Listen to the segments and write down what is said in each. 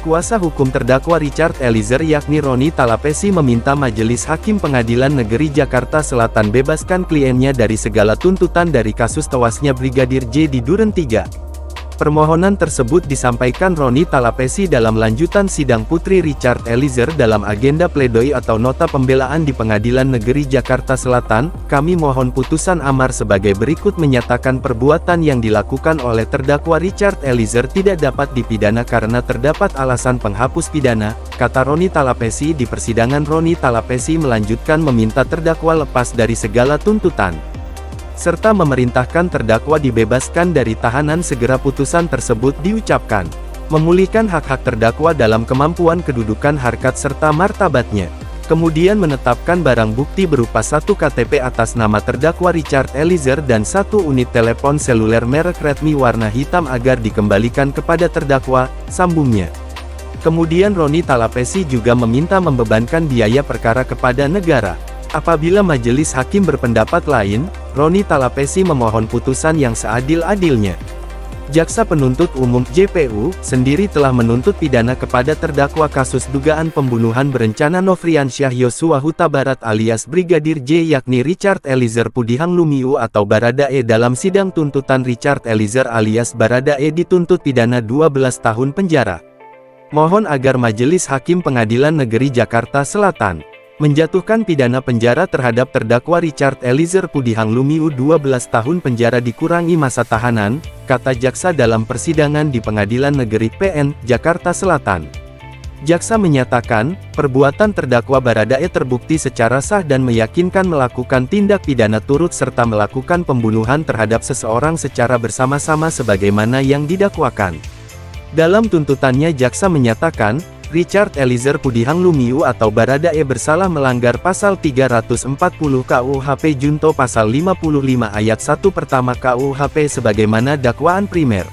Kuasa hukum terdakwa Richard Eliezer yakni Roni Talapesi meminta Majelis Hakim Pengadilan Negeri Jakarta Selatan bebaskan kliennya dari segala tuntutan dari kasus tewasnya Brigadir J di Duren 3. Permohonan tersebut disampaikan Roni Talapesi dalam lanjutan sidang Putri Richard Eliezer dalam agenda pledoi atau nota pembelaan di Pengadilan Negeri Jakarta Selatan. Kami mohon putusan amar sebagai berikut: menyatakan perbuatan yang dilakukan oleh terdakwa Richard Eliezer tidak dapat dipidana karena terdapat alasan penghapus pidana, kata Roni Talapesi di persidangan. Roni Talapesi melanjutkan meminta terdakwa lepas dari segala tuntutan, serta memerintahkan terdakwa dibebaskan dari tahanan segera. Putusan tersebut diucapkan memulihkan hak-hak terdakwa dalam kemampuan kedudukan harkat serta martabatnya. Kemudian menetapkan barang bukti berupa 1 KTP atas nama terdakwa Richard Eliezer dan 1 unit telepon seluler merek Redmi warna hitam agar dikembalikan kepada terdakwa, sambungnya. Kemudian Roni Talapesi juga meminta membebankan biaya perkara kepada negara. Apabila majelis hakim berpendapat lain, Roni Talapesi memohon putusan yang seadil-adilnya. Jaksa Penuntut Umum (JPU) sendiri telah menuntut pidana kepada terdakwa kasus dugaan pembunuhan berencana Nofriansyah Yosua Huta Barat alias Brigadir J yakni Richard Eliezer Pudihang Lumiu atau Baradae. Dalam sidang tuntutan, Richard Eliezer alias Baradae dituntut pidana 12 tahun penjara. Mohon agar Majelis Hakim Pengadilan Negeri Jakarta Selatan menjatuhkan pidana penjara terhadap terdakwa Richard Eliezer Pudihang Lumiu 12 tahun penjara dikurangi masa tahanan, kata jaksa dalam persidangan di Pengadilan Negeri PN, Jakarta Selatan. Jaksa menyatakan, perbuatan terdakwa Baradae terbukti secara sah dan meyakinkan melakukan tindak pidana turut serta melakukan pembunuhan terhadap seseorang secara bersama-sama sebagaimana yang didakwakan. Dalam tuntutannya jaksa menyatakan, Richard Eliezer Pudihang Lumiu atau Baradae bersalah melanggar pasal 340 KUHP junto pasal 55 ayat 1 pertama KUHP sebagaimana dakwaan primer.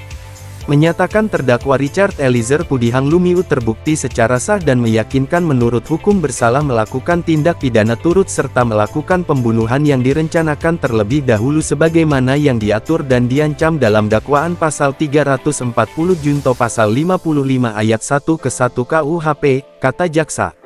Menyatakan terdakwa Richard Eliezer Pudihang Lumiu terbukti secara sah dan meyakinkan menurut hukum bersalah melakukan tindak pidana turut serta melakukan pembunuhan yang direncanakan terlebih dahulu sebagaimana yang diatur dan diancam dalam dakwaan pasal 340 junto pasal 55 ayat 1 ke 1 KUHP, kata jaksa.